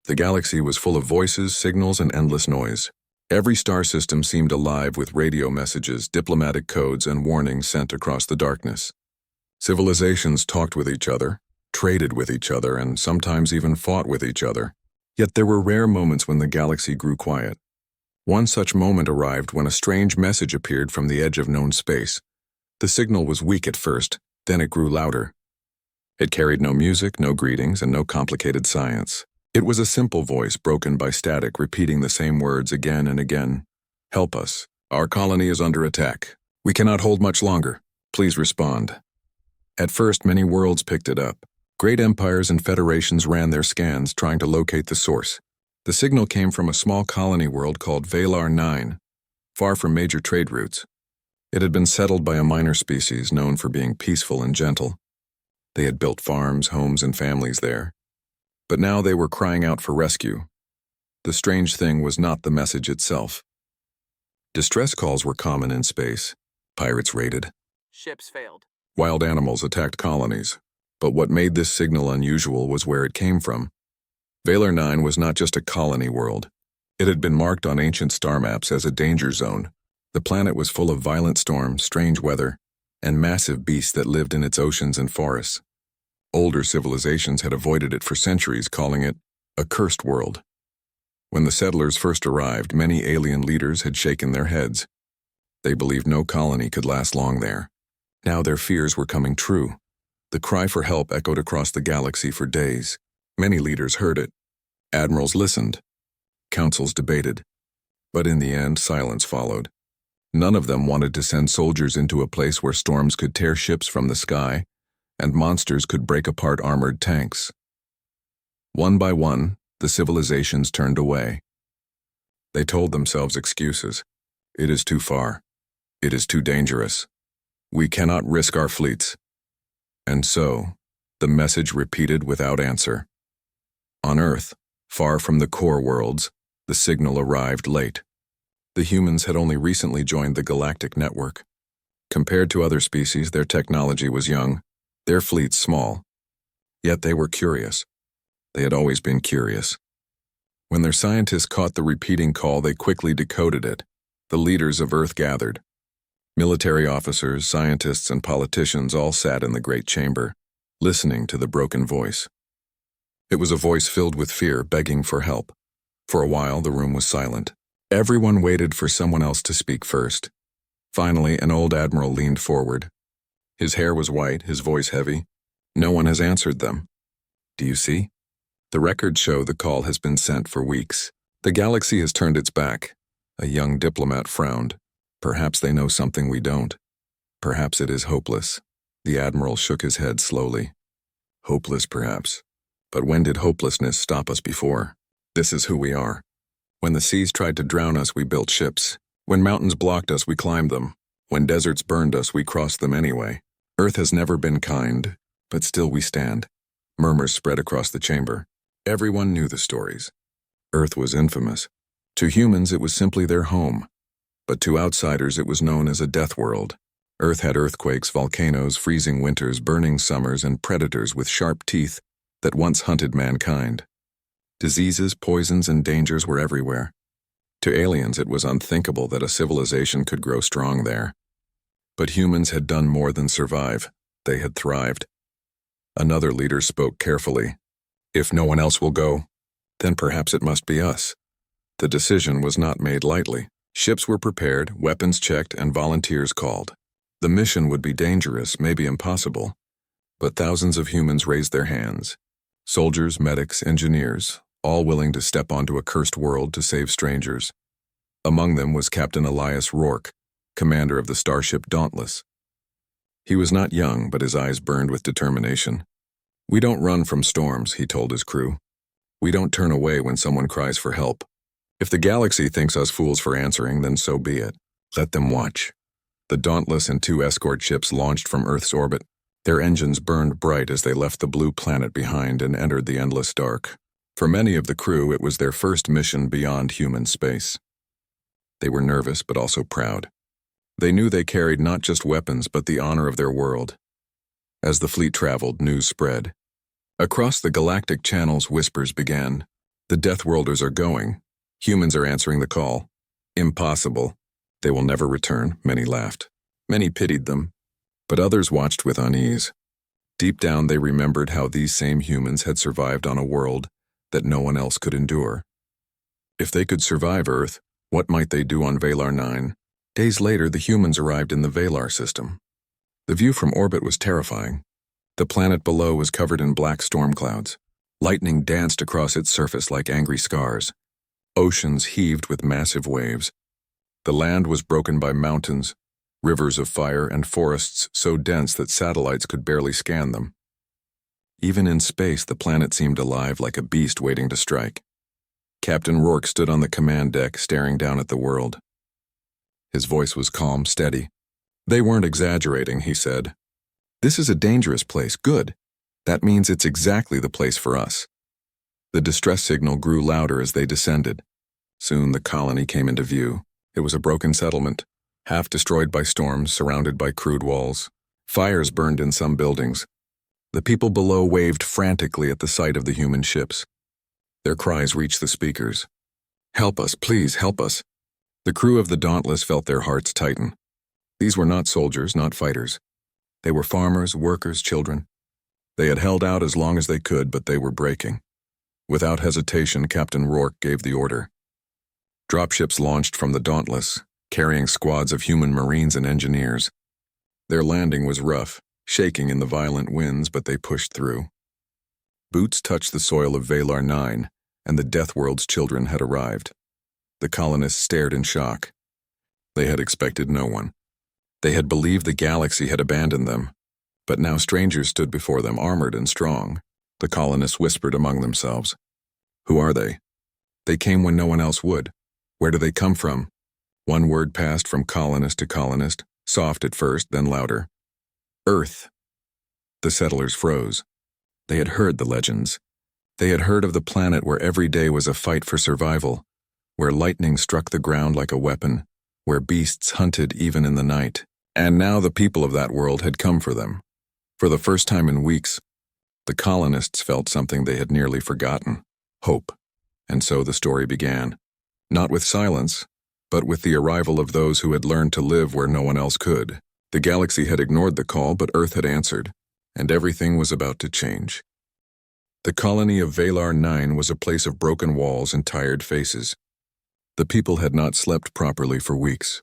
The galaxy was full of voices, signals, and endless noise. Every star system seemed alive with radio messages, diplomatic codes, and warnings sent across the darkness. Civilizations talked with each other, traded with each other, and sometimes even fought with each other. Yet there were rare moments when the galaxy grew quiet. One such moment arrived when a strange message appeared from the edge of known space. The signal was weak at first, then it grew louder. It carried no music, no greetings, and no complicated science. It was a simple voice broken by static, repeating the same words again and again. "Help us. Our colony is under attack. We cannot hold much longer. Please respond." At first, many worlds picked it up. Great empires and federations ran their scans, trying to locate the source. The signal came from a small colony world called Valar 9, far from major trade routes. It had been settled by a minor species known for being peaceful and gentle. They had built farms, homes, and families there. But now they were crying out for rescue. The strange thing was not the message itself. Distress calls were common in space. Pirates raided. Ships failed. Wild animals attacked colonies. But what made this signal unusual was where it came from. Valar 9 was not just a colony world. It had been marked on ancient star maps as a danger zone. The planet was full of violent storms, strange weather, and massive beasts that lived in its oceans and forests. Older civilizations had avoided it for centuries, calling it a cursed world. When the settlers first arrived, many alien leaders had shaken their heads. They believed no colony could last long there. Now their fears were coming true. The cry for help echoed across the galaxy for days. Many leaders heard it. Admirals listened. Councils debated. But in the end, silence followed. None of them wanted to send soldiers into a place where storms could tear ships from the sky and monsters could break apart armored tanks. One by one, the civilizations turned away. They told themselves excuses. It is too far. It is too dangerous. We cannot risk our fleets. And so, the message repeated without answer. On Earth, far from the core worlds, the signal arrived late. The humans had only recently joined the galactic network. Compared to other species, their technology was young, their fleets small. Yet they were curious. They had always been curious. When their scientists caught the repeating call, they quickly decoded it. The leaders of Earth gathered. Military officers, scientists, and politicians all sat in the great chamber, listening to the broken voice. It was a voice filled with fear, begging for help. For a while, the room was silent. Everyone waited for someone else to speak first. Finally, an old admiral leaned forward. His hair was white, his voice heavy. "No one has answered them. Do you see? The records show the call has been sent for weeks. The galaxy has turned its back." A young diplomat frowned. "Perhaps they know something we don't. Perhaps it is hopeless." The admiral shook his head slowly. "Hopeless, perhaps. But when did hopelessness stop us before? This is who we are. When the seas tried to drown us, we built ships. When mountains blocked us, we climbed them. When deserts burned us, we crossed them anyway. Earth has never been kind, but still we stand." Murmurs spread across the chamber. Everyone knew the stories. Earth was infamous. To humans, it was simply their home. But to outsiders, it was known as a death world. Earth had earthquakes, volcanoes, freezing winters, burning summers, and predators with sharp teeth that once hunted mankind. Diseases, poisons, and dangers were everywhere. To aliens, it was unthinkable that a civilization could grow strong there. But humans had done more than survive. They had thrived. Another leader spoke carefully. "If no one else will go, then perhaps it must be us." The decision was not made lightly. Ships were prepared, weapons checked, and volunteers called. The mission would be dangerous, maybe impossible. But thousands of humans raised their hands. Soldiers, medics, engineers, all willing to step onto a cursed world to save strangers. Among them was Captain Elias Rourke, commander of the starship Dauntless. He was not young, but his eyes burned with determination. "We don't run from storms," he told his crew. "We don't turn away when someone cries for help. If the galaxy thinks us fools for answering, then so be it. Let them watch." The Dauntless and 2 escort ships launched from Earth's orbit. Their engines burned bright as they left the blue planet behind and entered the endless dark. For many of the crew, it was their first mission beyond human space. They were nervous but also proud. They knew they carried not just weapons but the honor of their world. As the fleet traveled, news spread. Across the galactic channels, whispers began. The Deathworlders are going. Humans are answering the call. Impossible. They will never return, many laughed. Many pitied them, but others watched with unease. Deep down they remembered how these same humans had survived on a world that no one else could endure. If they could survive Earth, what might they do on Valar 9? Days later, the humans arrived in the Valar system. The view from orbit was terrifying. The planet below was covered in black storm clouds. Lightning danced across its surface like angry scars. Oceans heaved with massive waves. The land was broken by mountains, rivers of fire, and forests so dense that satellites could barely scan them. Even in space, the planet seemed alive like a beast waiting to strike. Captain Rourke stood on the command deck, staring down at the world. His voice was calm, steady. They weren't exaggerating, he said. This is a dangerous place. Good. That means it's exactly the place for us. The distress signal grew louder as they descended. Soon the colony came into view. It was a broken settlement, half destroyed by storms, surrounded by crude walls. Fires burned in some buildings. The people below waved frantically at the sight of the human ships. Their cries reached the speakers. Help us, please, help us. The crew of the Dauntless felt their hearts tighten. These were not soldiers, not fighters. They were farmers, workers, children. They had held out as long as they could, but they were breaking. Without hesitation, Captain Rourke gave the order. Dropships launched from the Dauntless, carrying squads of human marines and engineers. Their landing was rough, shaking in the violent winds, but they pushed through. Boots touched the soil of Valar 9, and the Deathworld's children had arrived. The colonists stared in shock. They had expected no one. They had believed the galaxy had abandoned them, but now strangers stood before them, armored and strong. The colonists whispered among themselves. Who are they? They came when no one else would. Where do they come from? One word passed from colonist to colonist, soft at first, then louder. Earth. The settlers froze. They had heard the legends. They had heard of the planet where every day was a fight for survival, where lightning struck the ground like a weapon, where beasts hunted even in the night. And now the people of that world had come for them. For the first time in weeks, the colonists felt something they had nearly forgotten: hope. And so the story began. Not with silence, but with the arrival of those who had learned to live where no one else could. The galaxy had ignored the call, but Earth had answered, and everything was about to change. The colony of Valar 9 was a place of broken walls and tired faces. The people had not slept properly for weeks.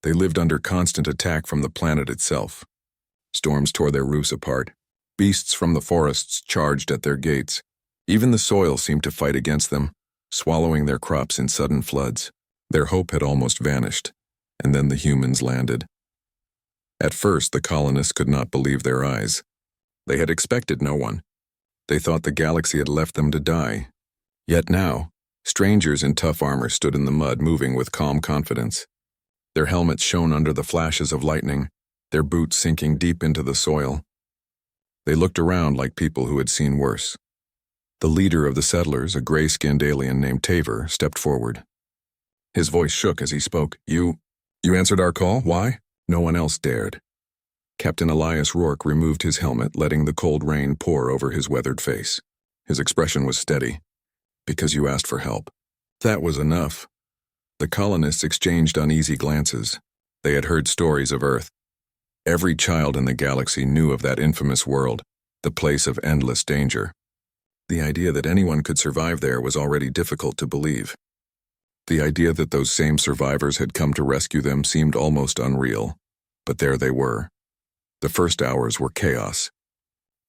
They lived under constant attack from the planet itself. Storms tore their roofs apart. Beasts from the forests charged at their gates. Even the soil seemed to fight against them, swallowing their crops in sudden floods. Their hope had almost vanished, and then the humans landed. At first, the colonists could not believe their eyes. They had expected no one. They thought the galaxy had left them to die. Yet now, strangers in tough armor stood in the mud, moving with calm confidence. Their helmets shone under the flashes of lightning, their boots sinking deep into the soil. They looked around like people who had seen worse. The leader of the settlers, a gray-skinned alien named Taver, stepped forward. His voice shook as he spoke. You answered our call? Why? No one else dared. Captain Elias Rourke removed his helmet, letting the cold rain pour over his weathered face. His expression was steady. Because you asked for help. That was enough. The colonists exchanged uneasy glances. They had heard stories of Earth. Every child in the galaxy knew of that infamous world, the place of endless danger. The idea that anyone could survive there was already difficult to believe. The idea that those same survivors had come to rescue them seemed almost unreal. But there they were. The first hours were chaos.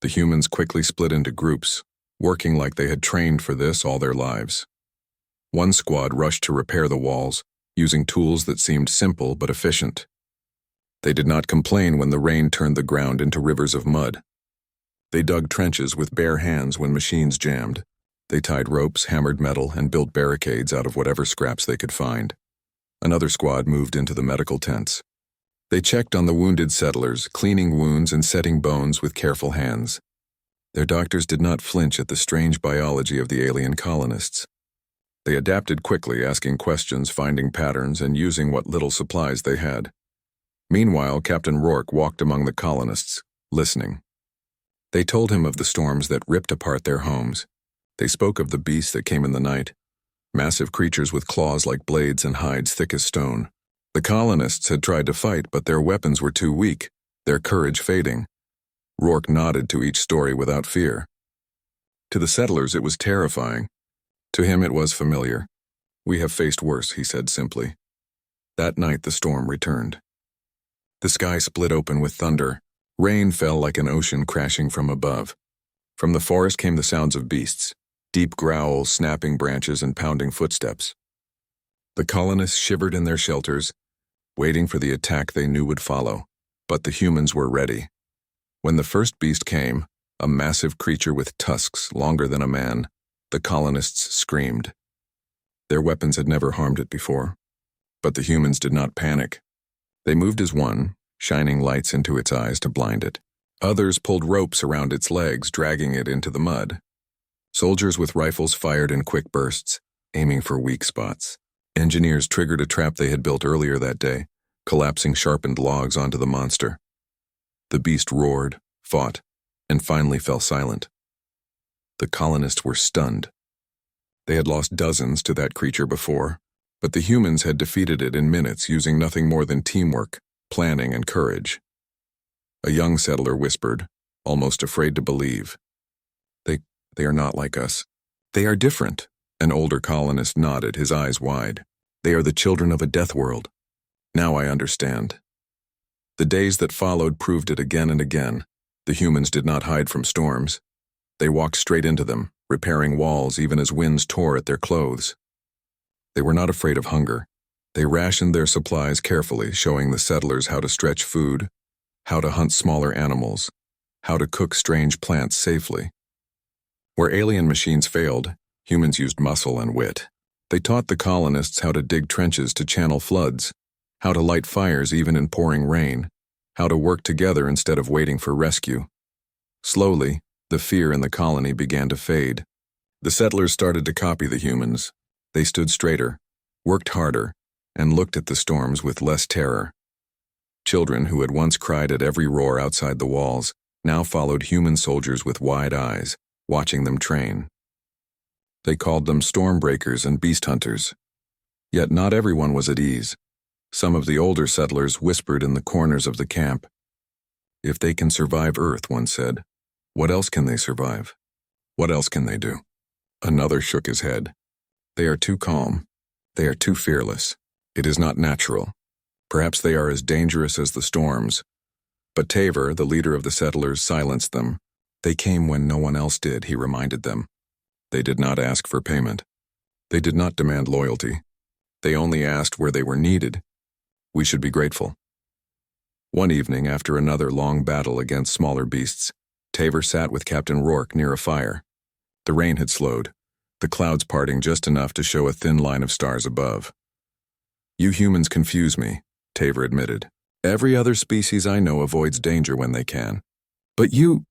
The humans quickly split into groups, working like they had trained for this all their lives. One squad rushed to repair the walls, using tools that seemed simple but efficient. They did not complain when the rain turned the ground into rivers of mud. They dug trenches with bare hands when machines jammed. They tied ropes, hammered metal, and built barricades out of whatever scraps they could find. Another squad moved into the medical tents. They checked on the wounded settlers, cleaning wounds and setting bones with careful hands. Their doctors did not flinch at the strange biology of the alien colonists. They adapted quickly, asking questions, finding patterns, and using what little supplies they had. Meanwhile, Captain Rourke walked among the colonists, listening. They told him of the storms that ripped apart their homes, They spoke of the beasts that came in the night, massive creatures with claws like blades and hides thick as stone. The colonists had tried to fight, but their weapons were too weak, their courage fading. Rourke nodded to each story without fear. To the settlers it was terrifying. To him it was familiar. "We have faced worse," he said simply. That night the storm returned. The sky split open with thunder. Rain fell like an ocean crashing from above. From the forest came the sounds of beasts, deep growls, snapping branches, and pounding footsteps. The colonists shivered in their shelters, waiting for the attack they knew would follow. But the humans were ready. When the first beast came, a massive creature with tusks longer than a man, the colonists screamed. Their weapons had never harmed it before. But the humans did not panic. They moved as one, shining lights into its eyes to blind it. Others pulled ropes around its legs, dragging it into the mud. Soldiers with rifles fired in quick bursts, aiming for weak spots. Engineers triggered a trap they had built earlier that day, collapsing sharpened logs onto the monster. The beast roared, fought, and finally fell silent. The colonists were stunned. They had lost dozens to that creature before, but the humans had defeated it in minutes using nothing more than teamwork, planning, and courage. A young settler whispered, almost afraid to believe. They are not like us. They are different." An older colonist nodded, his eyes wide. "They are the children of a death world. Now I understand." The days that followed proved it again and again. The humans did not hide from storms. They walked straight into them, repairing walls even as winds tore at their clothes. They were not afraid of hunger. They rationed their supplies carefully, showing the settlers how to stretch food, how to hunt smaller animals, how to cook strange plants safely. Where alien machines failed, humans used muscle and wit. They taught the colonists how to dig trenches to channel floods, how to light fires even in pouring rain, how to work together instead of waiting for rescue. Slowly, the fear in the colony began to fade. The settlers started to copy the humans. They stood straighter, worked harder, and looked at the storms with less terror. Children who had once cried at every roar outside the walls now followed human soldiers with wide eyes, watching them train. They called them stormbreakers and beast hunters. Yet not everyone was at ease. Some of the older settlers whispered in the corners of the camp. "If they can survive Earth," one said, "what else can they survive? What else can they do?" Another shook his head. "They are too calm. They are too fearless. It is not natural. Perhaps they are as dangerous as the storms." But Taver, the leader of the settlers, silenced them. "They came when no one else did," he reminded them. They did not ask for payment. They did not demand loyalty. They only asked where they were needed. We should be grateful. One evening, after another long battle against smaller beasts, Taver sat with Captain Rourke near a fire. The rain had slowed, the clouds parting just enough to show a thin line of stars above. "You humans confuse me," Taver admitted. "Every other species I know avoids danger when they can. But you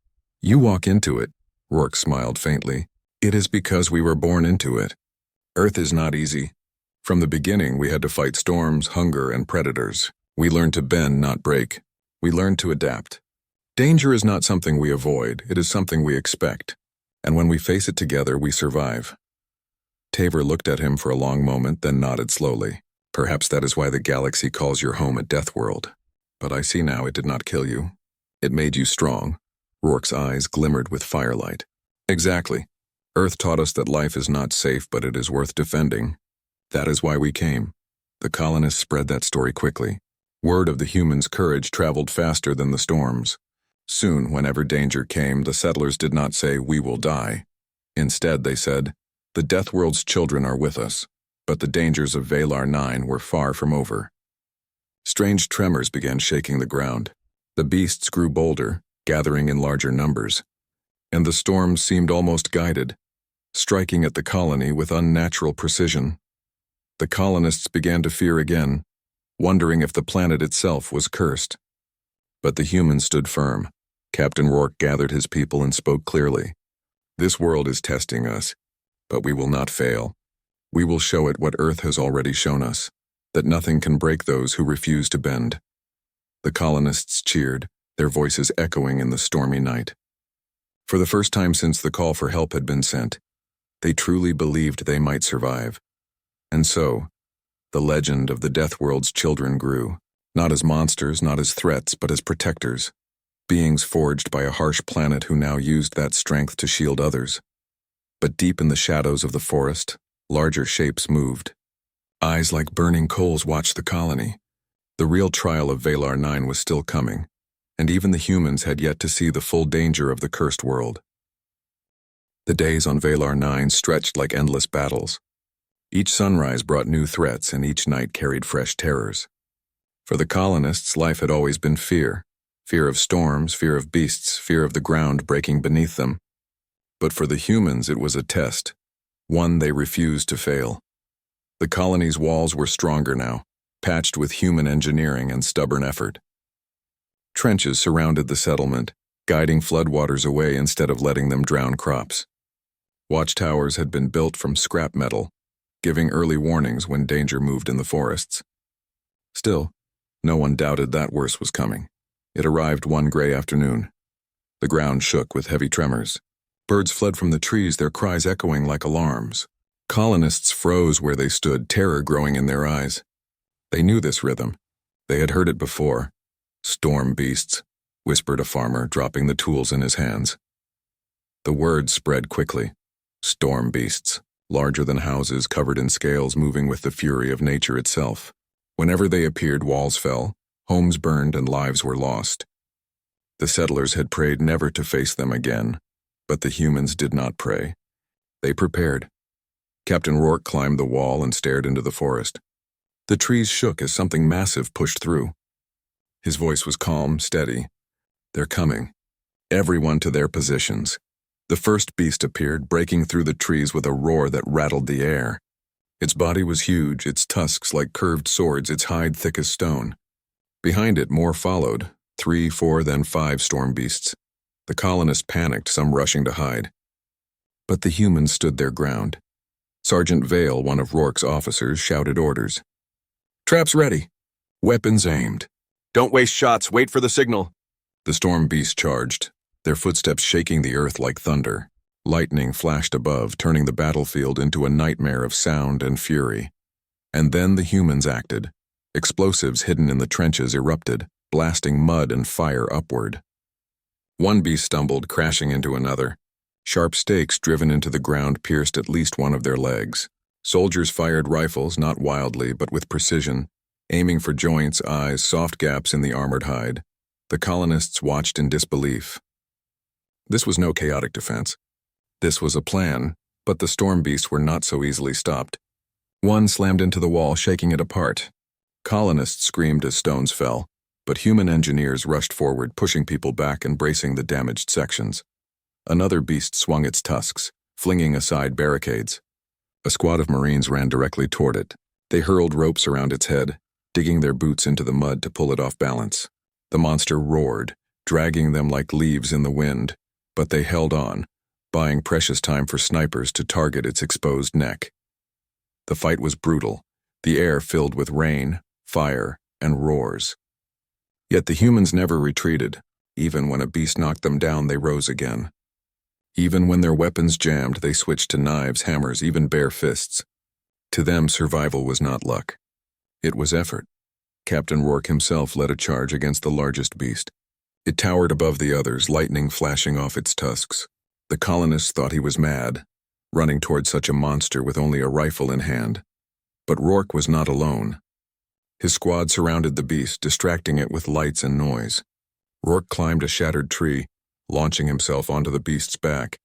walk into it," Rourke smiled faintly. "It is because we were born into it. Earth is not easy. From the beginning, we had to fight storms, hunger, and predators. We learned to bend, not break. We learned to adapt. Danger is not something we avoid, it is something we expect. And when we face it together, we survive." Taver looked at him for a long moment, then nodded slowly. "Perhaps that is why the galaxy calls your home a Deathworld. But I see now it did not kill you. It made you strong." Rourke's eyes glimmered with firelight. "Exactly. Earth taught us that life is not safe, but it is worth defending. That is why we came." The colonists spread that story quickly. Word of the humans' courage traveled faster than the storms. Soon, whenever danger came, the settlers did not say, "We will die." Instead, they said, "The Deathworld's children are with us." But the dangers of Valar 9 were far from over. Strange tremors began shaking the ground. The beasts grew bolder, gathering in larger numbers. And the storms seemed almost guided, striking at the colony with unnatural precision. The colonists began to fear again, wondering if the planet itself was cursed. But the humans stood firm. Captain Rourke gathered his people and spoke clearly. "This world is testing us, but we will not fail. We will show it what Earth has already shown us, that nothing can break those who refuse to bend." The colonists cheered, their voices echoing in the stormy night. For the first time since the call for help had been sent, They truly believed they might survive. And so, the legend of the Deathworld's children grew, not as monsters, not as threats, but as protectors, beings forged by a harsh planet who now used that strength to shield others. But deep in the shadows of the forest, larger shapes moved. Eyes like burning coals watched the colony. The real trial of Valar 9 was still coming, and even the humans had yet to see the full danger of the cursed world. The days on Valar 9 stretched like endless battles. Each sunrise brought new threats, and each night carried fresh terrors. For the colonists, life had always been fear. Fear of storms, fear of beasts, fear of the ground breaking beneath them. But for the humans, it was a test, one they refused to fail. The colony's walls were stronger now, patched with human engineering and stubborn effort. Trenches surrounded the settlement, guiding floodwaters away instead of letting them drown crops. Watchtowers had been built from scrap metal, giving early warnings when danger moved in the forests. Still, no one doubted that worse was coming. It arrived one gray afternoon. The ground shook with heavy tremors. Birds fled from the trees, their cries echoing like alarms. Colonists froze where they stood, terror growing in their eyes. They knew this rhythm. They had heard it before. "Storm beasts," whispered a farmer, dropping the tools in his hands. The word spread quickly. Storm beasts, larger than houses, covered in scales, moving with the fury of nature itself. Whenever they appeared, walls fell, homes burned, and lives were lost. The settlers had prayed never to face them again, but the humans did not pray. They prepared. Captain Rourke climbed the wall and stared into the forest. The trees shook as something massive pushed through. His voice was calm, steady. "They're coming. Everyone to their positions." The first beast appeared, breaking through the trees with a roar that rattled the air. Its body was huge, its tusks like curved swords, its hide thick as stone. Behind it, more followed, 3, 4, then 5 storm beasts. The colonists panicked, some rushing to hide. But the humans stood their ground. Sergeant Vale, one of Rourke's officers, shouted orders. "Traps ready. Weapons aimed. Don't waste shots, wait for the signal." The storm beasts charged, their footsteps shaking the earth like thunder. Lightning flashed above, turning the battlefield into a nightmare of sound and fury. And then the humans acted. Explosives hidden in the trenches erupted, blasting mud and fire upward. One beast stumbled, crashing into another. Sharp stakes driven into the ground pierced at least one of their legs. Soldiers fired rifles, not wildly, but with precision, aiming for joints, eyes, soft gaps in the armored hide. The colonists watched in disbelief. This was no chaotic defense. This was a plan, but the storm beasts were not so easily stopped. One slammed into the wall, shaking it apart. Colonists screamed as stones fell, but human engineers rushed forward, pushing people back and bracing the damaged sections. Another beast swung its tusks, flinging aside barricades. A squad of Marines ran directly toward it. They hurled ropes around its head, digging their boots into the mud to pull it off balance. The monster roared, dragging them like leaves in the wind, but they held on, buying precious time for snipers to target its exposed neck. The fight was brutal, the air filled with rain, fire, and roars. Yet the humans never retreated. Even when a beast knocked them down, they rose again. Even when their weapons jammed, they switched to knives, hammers, even bare fists. To them, survival was not luck. It was effort. Captain Rourke himself led a charge against the largest beast. It towered above the others, lightning flashing off its tusks. The colonists thought he was mad, running toward such a monster with only a rifle in hand. But Rourke was not alone. His squad surrounded the beast, distracting it with lights and noise. Rourke climbed a shattered tree, launching himself onto the beast's back.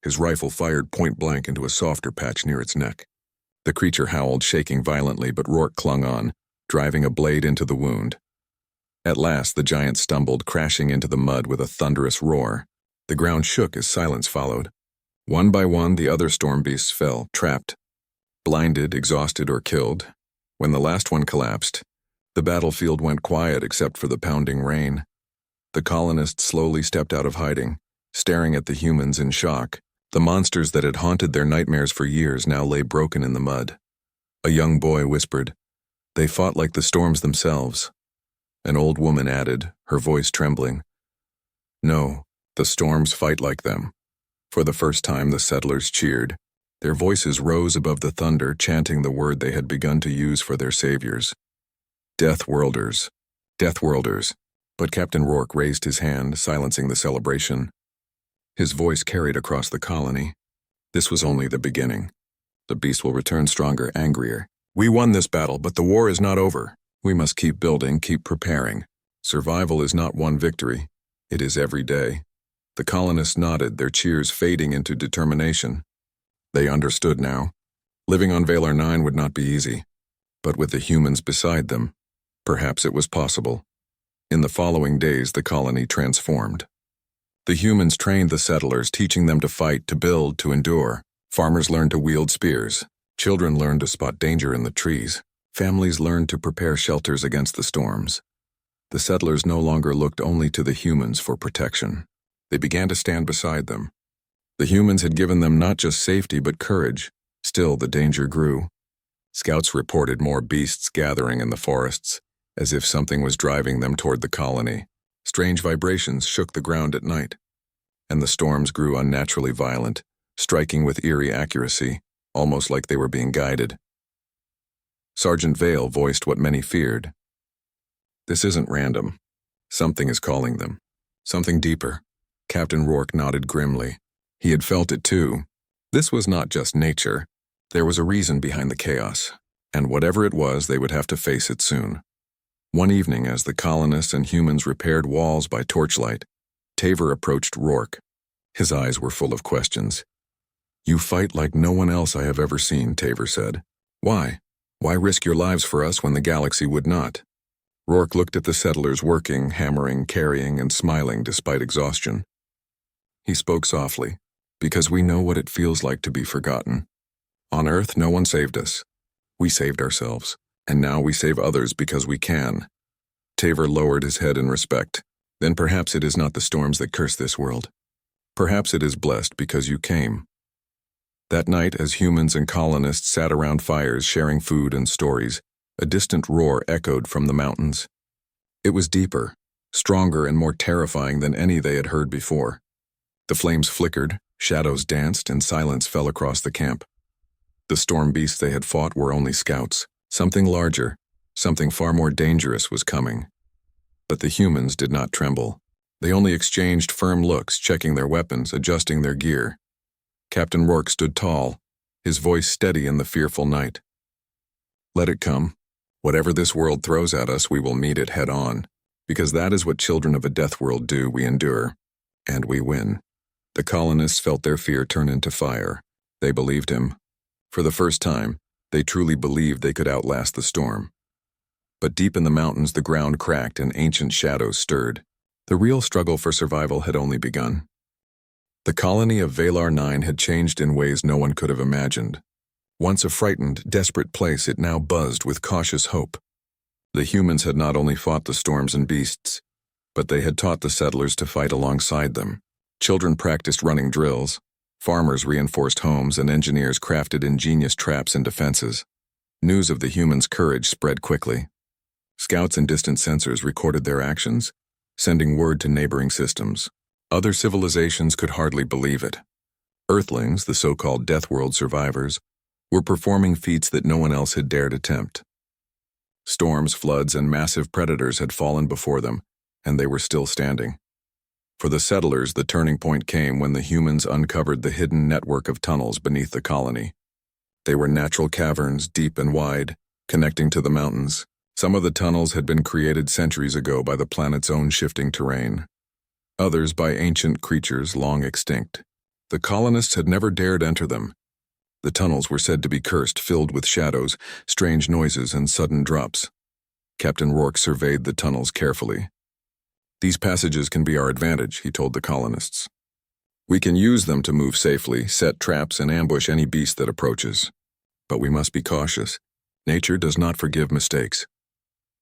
His rifle fired point-blank into a softer patch near its neck. The creature howled, shaking violently, but Rourke clung on, driving a blade into the wound. At last, the giant stumbled, crashing into the mud with a thunderous roar. The ground shook as silence followed. One by one, the other storm beasts fell, trapped, blinded, exhausted, or killed. When the last one collapsed, the battlefield went quiet except for the pounding rain. The colonists slowly stepped out of hiding, staring at the humans in shock. The monsters that had haunted their nightmares for years now lay broken in the mud. A young boy whispered, "They fought like the storms themselves." An old woman added, her voice trembling, "No, the storms fight like them." For the first time, the settlers cheered. Their voices rose above the thunder, chanting the word they had begun to use for their saviors. Deathworlders. Deathworlders. But Captain Rourke raised his hand, silencing the celebration. His voice carried across the colony. This was only the beginning. The beast will return stronger, angrier. We won this battle, but the war is not over. We must keep building, keep preparing. Survival is not one victory. It is every day. The colonists nodded, their cheers fading into determination. They understood now. Living on Valar 9 would not be easy. But with the humans beside them, perhaps it was possible. In the following days, the colony transformed. The humans trained the settlers, teaching them to fight, to build, to endure. Farmers learned to wield spears. Children learned to spot danger in the trees. Families learned to prepare shelters against the storms. The settlers no longer looked only to the humans for protection. They began to stand beside them. The humans had given them not just safety but courage. Still, the danger grew. Scouts reported more beasts gathering in the forests, as if something was driving them toward the colony. Strange vibrations shook the ground at night, and the storms grew unnaturally violent, striking with eerie accuracy, almost like they were being guided. Sergeant Vale voiced what many feared. This isn't random. Something is calling them. Something deeper. Captain Rourke nodded grimly. He had felt it too. This was not just nature. There was a reason behind the chaos, and whatever it was, they would have to face it soon. One evening, as the colonists and humans repaired walls by torchlight, Taver approached Rourke. His eyes were full of questions. You fight like no one else I have ever seen, Taver said. Why? Why risk your lives for us when the galaxy would not? Rourke looked at the settlers working, hammering, carrying, and smiling despite exhaustion. He spoke softly, because we know what it feels like to be forgotten. On Earth, no one saved us. We saved ourselves, and now we save others because we can. Taver lowered his head in respect. Then perhaps it is not the storms that curse this world. Perhaps it is blessed because you came. That night, as humans and colonists sat around fires sharing food and stories, a distant roar echoed from the mountains. It was deeper, stronger, and more terrifying than any they had heard before. The flames flickered, shadows danced, and silence fell across the camp. The storm beasts they had fought were only scouts. Something larger, something far more dangerous was coming. But the humans did not tremble. They only exchanged firm looks, checking their weapons, adjusting their gear. Captain Rourke stood tall, his voice steady in the fearful night. Let it come. Whatever this world throws at us, we will meet it head on, because that is what children of a death world do. We endure, and we win. The colonists felt their fear turn into fire. They believed him. For the first time, they truly believed they could outlast the storm. But deep in the mountains, the ground cracked and ancient shadows stirred. The real struggle for survival had only begun. The colony of Valar 9 had changed in ways no one could have imagined. Once a frightened, desperate place, it now buzzed with cautious hope. The humans had not only fought the storms and beasts, but they had taught the settlers to fight alongside them. Children practiced running drills, farmers reinforced homes, and engineers crafted ingenious traps and defenses. News of the humans' courage spread quickly. Scouts and distant sensors recorded their actions, sending word to neighboring systems. Other civilizations could hardly believe it. Earthlings, the so-called Deathworld survivors, were performing feats that no one else had dared attempt. Storms, floods, and massive predators had fallen before them, and they were still standing. For the settlers, the turning point came when the humans uncovered the hidden network of tunnels beneath the colony. They were natural caverns, deep and wide, connecting to the mountains. Some of the tunnels had been created centuries ago by the planet's own shifting terrain. Others by ancient creatures long extinct. The colonists had never dared enter them. The tunnels were said to be cursed, filled with shadows, strange noises, and sudden drops. Captain Rourke surveyed the tunnels carefully. These passages can be our advantage, he told the colonists. We can use them to move safely, set traps, and ambush any beast that approaches. But we must be cautious. Nature does not forgive mistakes.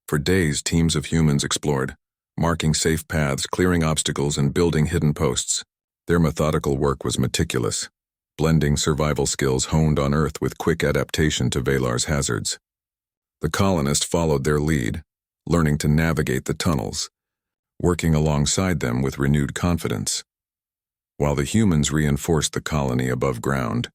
For days, teams of humans explored, marking safe paths, clearing obstacles, and building hidden posts. Their methodical work was meticulous, blending survival skills honed on Earth with quick adaptation to Valar's hazards. The colonists followed their lead, learning to navigate the tunnels, working alongside them with renewed confidence. While the humans reinforced the colony above ground,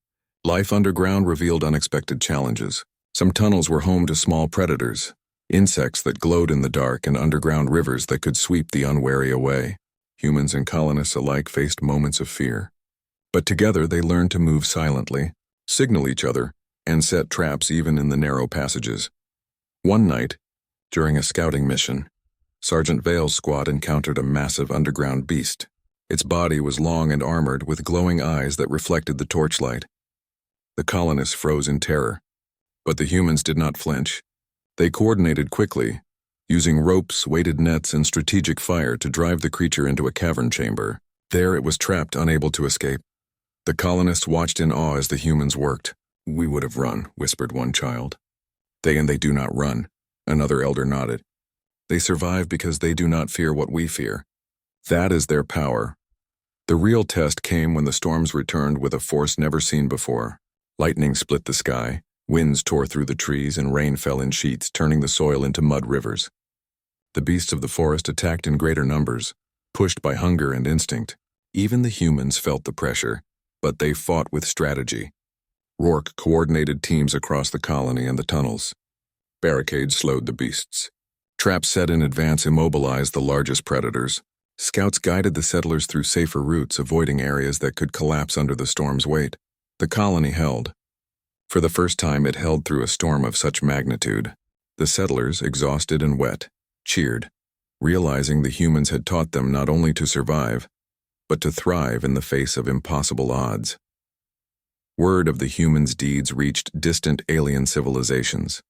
Life underground revealed unexpected challenges. Some tunnels were home to small predators, insects that glowed in the dark, and underground rivers that could sweep the unwary away. Humans and colonists alike faced moments of fear. But together they learned to move silently, signal each other, and set traps even in the narrow passages. One night, during a scouting mission, Sergeant Vale's squad encountered a massive underground beast. Its body was long and armored, with glowing eyes that reflected the torchlight. The colonists froze in terror, but the humans did not flinch. They coordinated quickly, using ropes, weighted nets, and strategic fire to drive the creature into a cavern chamber. There it was trapped, unable to escape. The colonists watched in awe as the humans worked. "We would have run," whispered one child. They do not run," another elder nodded. "They survive because they do not fear what we fear. That is their power." The real test came when the storms returned with a force never seen before. Lightning split the sky, winds tore through the trees, and rain fell in sheets, turning the soil into mud rivers. The beasts of the forest attacked in greater numbers, pushed by hunger and instinct. Even the humans felt the pressure, but they fought with strategy. Rourke coordinated teams across the colony and the tunnels. Barricades slowed the beasts. Traps set in advance immobilized the largest predators. Scouts guided the settlers through safer routes, avoiding areas that could collapse under the storm's weight. The colony held. For the first time, it held through a storm of such magnitude. The settlers, exhausted and wet, cheered, realizing the humans had taught them not only to survive, but to thrive in the face of impossible odds. Word of the humans' deeds reached distant alien civilizations.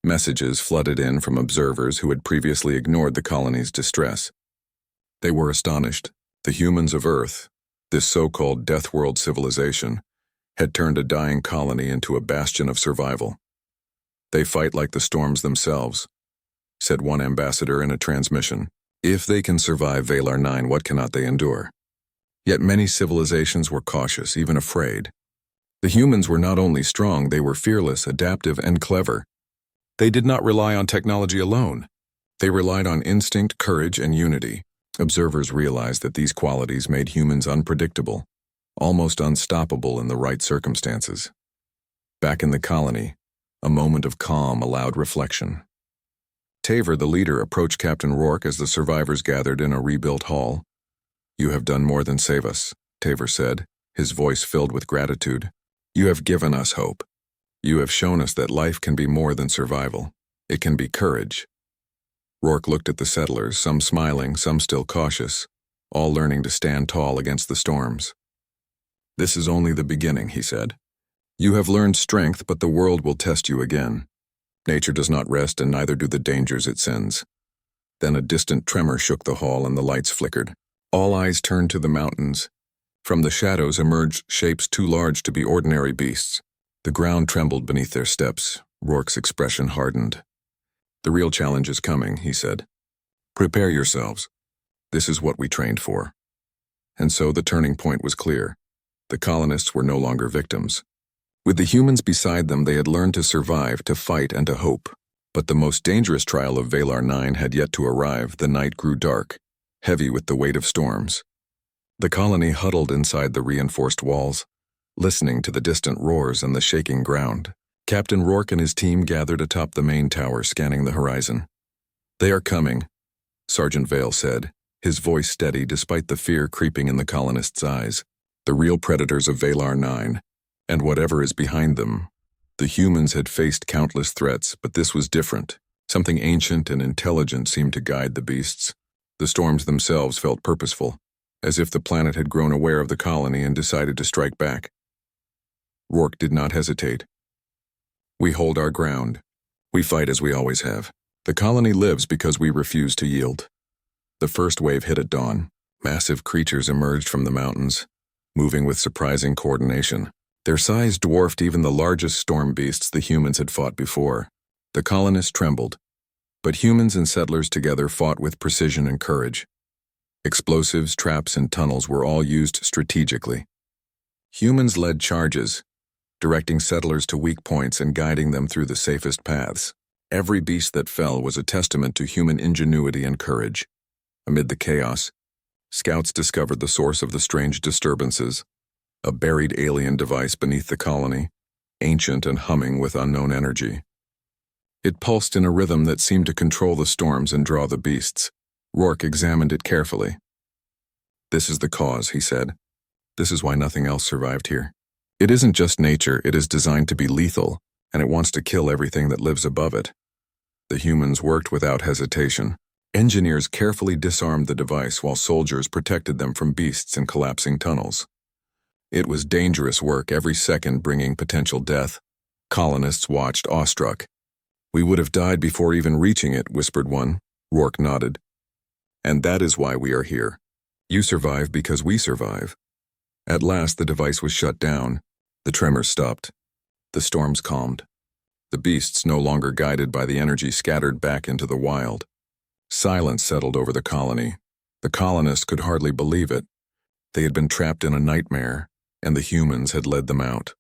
Messages flooded in from observers who had previously ignored the colony's distress. They were astonished. The humans of Earth, this so-called Deathworld civilization, had turned a dying colony into a bastion of survival. "They fight like the storms themselves," said one ambassador in a transmission. "If they can survive Valar 9, what cannot they endure?" Yet many civilizations were cautious, even afraid. The humans were not only strong, they were fearless, adaptive, and clever. They did not rely on technology alone. They relied on instinct, courage, and unity. Observers realized that these qualities made humans unpredictable, almost unstoppable in the right circumstances. Back in the colony, a moment of calm allowed reflection. Taver, the leader, approached Captain Rourke as the survivors gathered in a rebuilt hall. "You have done more than save us," Taver said, his voice filled with gratitude. "You have given us hope. You have shown us that life can be more than survival. It can be courage." Rourke looked at the settlers, some smiling, some still cautious, all learning to stand tall against the storms. "This is only the beginning," he said. "You have learned strength, but the world will test you again. Nature does not rest, and neither do the dangers it sends." Then a distant tremor shook the hall and the lights flickered. All eyes turned to the mountains. From the shadows emerged shapes too large to be ordinary beasts. The ground trembled beneath their steps. Rourke's expression hardened. "The real challenge is coming," he said. "Prepare yourselves. This is what we trained for." And so the turning point was clear. The colonists were no longer victims. With the humans beside them, they had learned to survive, to fight, and to hope. But the most dangerous trial of Valar 9 had yet to arrive. The night grew dark, heavy with the weight of storms. The colony huddled inside the reinforced walls, listening to the distant roars and the shaking ground. Captain Rourke and his team gathered atop the main tower, scanning the horizon. "They are coming," Sergeant Vale said, his voice steady despite the fear creeping in the colonists' eyes. "The real predators of Valar 9, and whatever is behind them." The humans had faced countless threats, but this was different. Something ancient and intelligent seemed to guide the beasts. The storms themselves felt purposeful, as if the planet had grown aware of the colony and decided to strike back. Rourke did not hesitate. "We hold our ground. We fight as we always have. The colony lives because we refuse to yield." The first wave hit at dawn. Massive creatures emerged from the mountains, moving with surprising coordination. Their size dwarfed even the largest storm beasts the humans had fought before. The colonists trembled, but humans and settlers together fought with precision and courage. Explosives, traps, and tunnels were all used strategically. Humans led charges, directing settlers to weak points and guiding them through the safest paths. Every beast that fell was a testament to human ingenuity and courage. Amid the chaos, scouts discovered the source of the strange disturbances. a buried alien device beneath the colony, ancient and humming with unknown energy. It pulsed in a rhythm that seemed to control the storms and draw the beasts. Rourke examined it carefully. "This is the cause," he said. "This is why nothing else survived here. It isn't just nature, it is designed to be lethal, and it wants to kill everything that lives above it." The humans worked without hesitation. Engineers carefully disarmed the device while soldiers protected them from beasts in collapsing tunnels. It was dangerous work, every second bringing potential death. Colonists watched awestruck. "We would have died before even reaching it," whispered one. Rourke nodded. "And that is why we are here. You survive because we survive." At last the device was shut down. The tremors stopped. The storms calmed. The beasts, no longer guided by the energy, scattered back into the wild. Silence settled over the colony. The colonists could hardly believe it. They had been trapped in a nightmare, and the humans had led them out.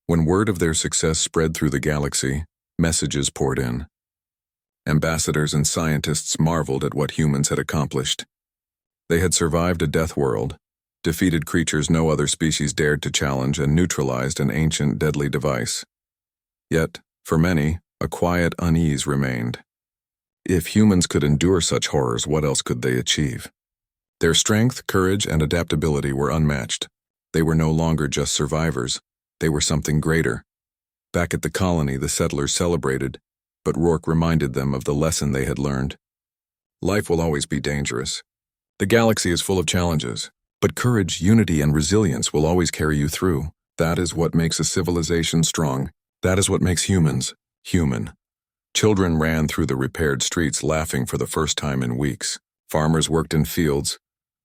When word of their success spread through the galaxy, messages poured in. Ambassadors and scientists marveled at what humans had accomplished. They had survived a death world, defeated creatures no other species dared to challenge, and neutralized an ancient, deadly device. Yet, for many, a quiet unease remained. If humans could endure such horrors, what else could they achieve? Their strength, courage, and adaptability were unmatched. They were no longer just survivors. They were something greater. Back at the colony, the settlers celebrated, but Rourke reminded them of the lesson they had learned. Life will always be dangerous. The galaxy is full of challenges, but courage, unity, and resilience will always carry you through. That is what makes a civilization strong. That is what makes humans human. Children ran through the repaired streets laughing for the first time in weeks. Farmers worked in fields,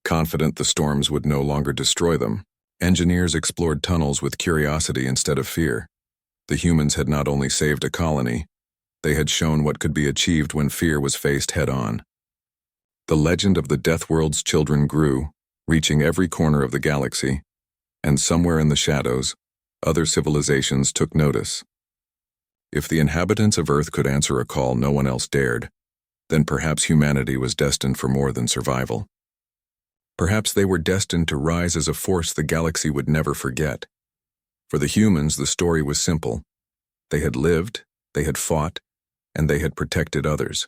confident the storms would no longer destroy them. Engineers explored tunnels with curiosity instead of fear. The humans had not only saved a colony, they had shown what could be achieved when fear was faced head-on. The legend of the Deathworld's children grew, reaching every corner of the galaxy, and somewhere in the shadows, other civilizations took notice. If the inhabitants of Earth could answer a call no one else dared, then perhaps humanity was destined for more than survival. Perhaps they were destined to rise as a force the galaxy would never forget. For the humans, the story was simple. They had lived, they had fought, and they had protected others.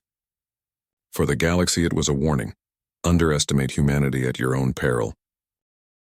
For the galaxy, it was a warning. Underestimate humanity at your own peril.